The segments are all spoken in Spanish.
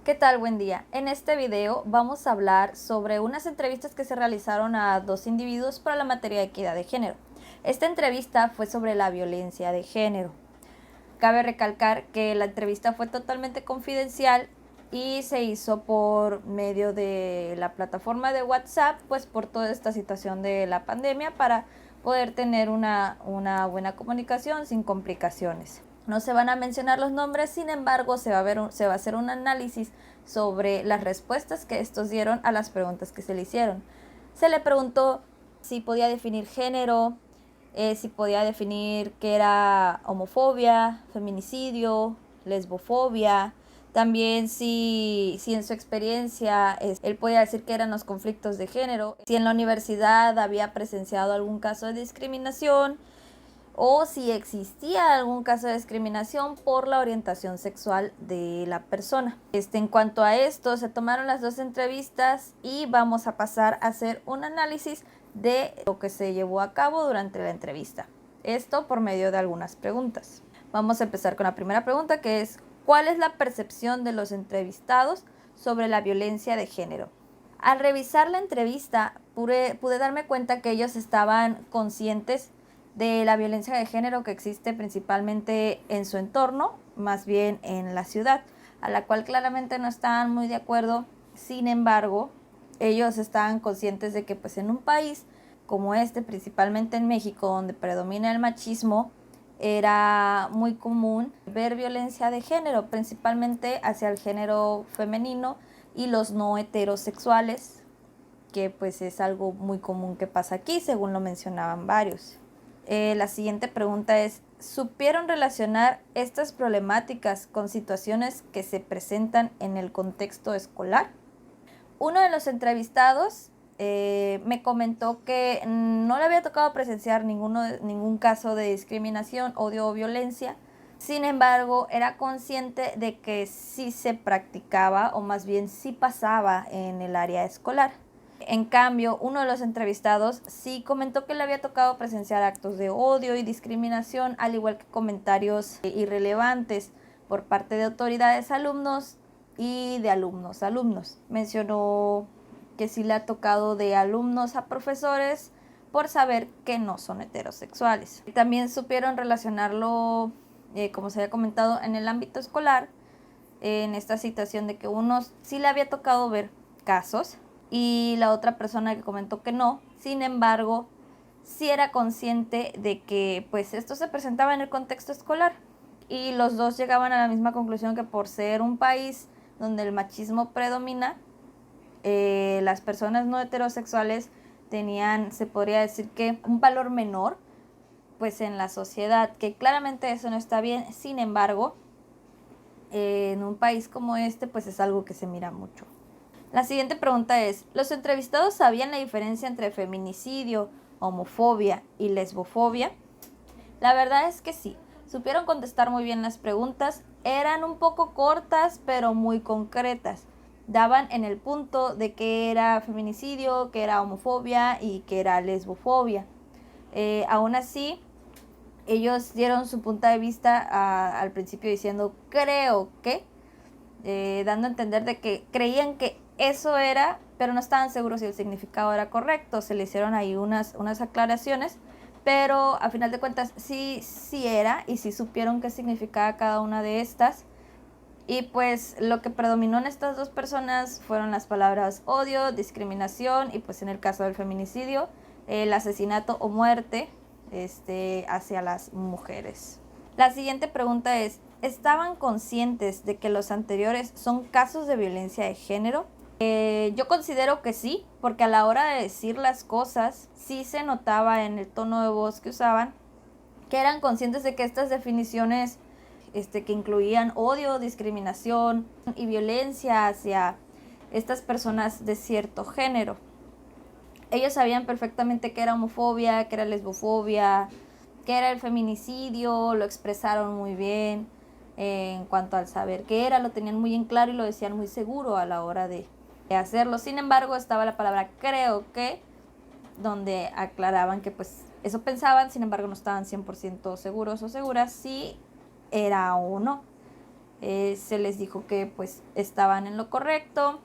¿Qué tal? Buen día. En este video vamos a hablar sobre unas entrevistas que se realizaron a dos individuos para la materia de equidad de género. Esta entrevista fue sobre la violencia de género. Cabe recalcar que la entrevista fue totalmente confidencial y se hizo por medio de la plataforma de WhatsApp, pues por toda esta situación de la pandemia, para poder tener una buena comunicación sin complicaciones. No se van a mencionar los nombres, sin embargo, se va a hacer un análisis sobre las respuestas que estos dieron a las preguntas que se le hicieron. Se le preguntó si podía definir género, si podía definir qué era homofobia, feminicidio, lesbofobia. También si en su experiencia él podía decir qué eran los conflictos de género, si en la universidad había presenciado algún caso de discriminación, o si existía algún caso de discriminación por la orientación sexual de la persona. En cuanto a esto, se tomaron las dos entrevistas y vamos a pasar a hacer un análisis de lo que se llevó a cabo durante la entrevista. Esto por medio de algunas preguntas. Vamos a empezar con la primera pregunta, que es: ¿cuál es la percepción de los entrevistados sobre la violencia de género? Al revisar la entrevista, pude darme cuenta que ellos estaban conscientes de la violencia de género que existe principalmente en su entorno, más bien en la ciudad, a la cual claramente no estaban muy de acuerdo. Sin embargo, ellos estaban conscientes de que pues en un país como este, principalmente en México, donde predomina el machismo, era muy común ver violencia de género, principalmente hacia el género femenino y los no heterosexuales, que pues es algo muy común que pasa aquí, según lo mencionaban varios. La siguiente pregunta es: ¿supieron relacionar estas problemáticas con situaciones que se presentan en el contexto escolar? Uno de los entrevistados me comentó que no le había tocado presenciar ningún caso de discriminación, odio o violencia. Sin embargo, era consciente de que sí se practicaba, o más bien sí pasaba en el área escolar. En cambio, uno de los entrevistados sí comentó que le había tocado presenciar actos de odio y discriminación, al igual que comentarios irrelevantes por parte de autoridades, alumnos y de alumnos a alumnos. Mencionó que sí le ha tocado de alumnos a profesores por saber que no son heterosexuales. También supieron relacionarlo, como se había comentado, en el ámbito escolar, en esta situación de que unos sí le había tocado ver casos y la otra persona que comentó que no. Sin embargo, sí era consciente de que pues esto se presentaba en el contexto escolar, y los dos llegaban a la misma conclusión, que por ser un país donde el machismo predomina, las personas no heterosexuales tenían, se podría decir, que un valor menor pues en la sociedad, que claramente eso no está bien. Sin embargo, en un país como este pues es algo que se mira mucho. La siguiente pregunta es: ¿los entrevistados sabían la diferencia entre feminicidio, homofobia y lesbofobia? La verdad es que sí, supieron contestar muy bien las preguntas. Eran un poco cortas, pero muy concretas. Daban en el punto de que era feminicidio, que era homofobia y que era lesbofobia. Aún así, ellos dieron su punto de vista al principio diciendo creo que, dando a entender de que creían que eso era, pero no estaban seguros si el significado era correcto. Se le hicieron ahí unas aclaraciones, pero a final de cuentas sí era, y sí supieron qué significaba cada una de estas. Y pues lo que predominó en estas dos personas fueron las palabras odio, discriminación y pues en el caso del feminicidio, el asesinato o muerte hacia las mujeres. La siguiente pregunta es: ¿estaban conscientes de que los anteriores son casos de violencia de género? Yo considero que sí, porque a la hora de decir las cosas sí se notaba en el tono de voz que usaban que eran conscientes de que estas definiciones, que incluían odio, discriminación y violencia hacia estas personas de cierto género. Ellos sabían perfectamente qué era homofobia, qué era lesbofobia, qué era el feminicidio, lo expresaron muy bien. En cuanto al saber qué era, lo tenían muy en claro y lo decían muy seguro a la hora de hacerlo. Sin embargo, estaba la palabra creo que, donde aclaraban que pues eso pensaban, sin embargo no estaban 100% seguros o seguras si era o no. Se les dijo que pues estaban en lo correcto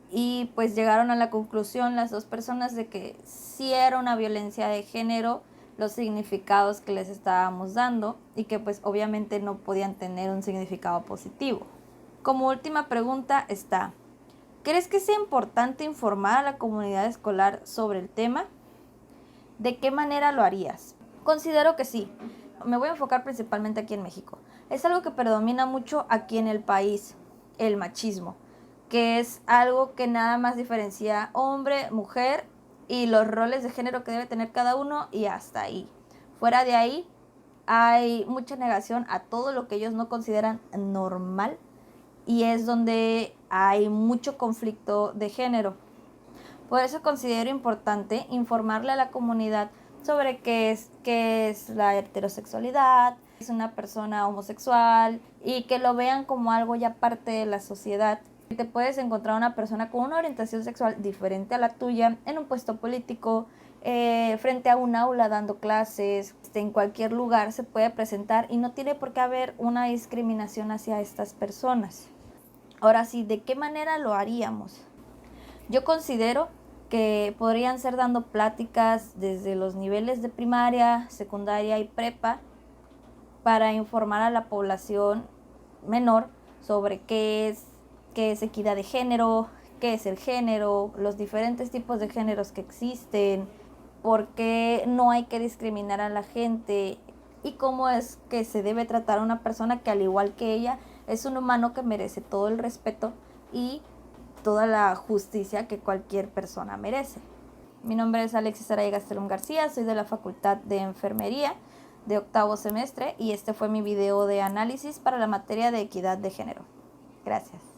y pues llegaron a la conclusión las dos personas de que sí era una violencia de género los significados que les estábamos dando y que pues obviamente no podían tener un significado positivo. Como última pregunta está: ¿crees que sea importante informar a la comunidad escolar sobre el tema? ¿De qué manera lo harías? Considero que sí. Me voy a enfocar principalmente aquí en México. Es algo que predomina mucho aquí en el país, el machismo, que es algo que nada más diferencia hombre, mujer y los roles de género que debe tener cada uno y hasta ahí. Fuera de ahí hay mucha negación a todo lo que ellos no consideran normal y es donde hay mucho conflicto de género. Por eso considero importante informarle a la comunidad sobre qué es la heterosexualidad, es una persona homosexual y que lo vean como algo ya parte de la sociedad. Te puedes encontrar una persona con una orientación sexual diferente a la tuya en un puesto político, frente a un aula dando clases, en cualquier lugar se puede presentar y no tiene por qué haber una discriminación hacia estas personas. Ahora sí, ¿de qué manera lo haríamos? Yo considero que podrían ser dando pláticas desde los niveles de primaria, secundaria y prepa para informar a la población menor sobre qué es equidad de género, qué es el género, los diferentes tipos de géneros que existen, por qué no hay que discriminar a la gente y cómo es que se debe tratar a una persona que al igual que ella es un humano que merece todo el respeto y toda la justicia que cualquier persona merece. Mi nombre es Alexis Araya Gastelum García, soy de la Facultad de Enfermería de octavo semestre y este fue mi video de análisis para la materia de equidad de género. Gracias.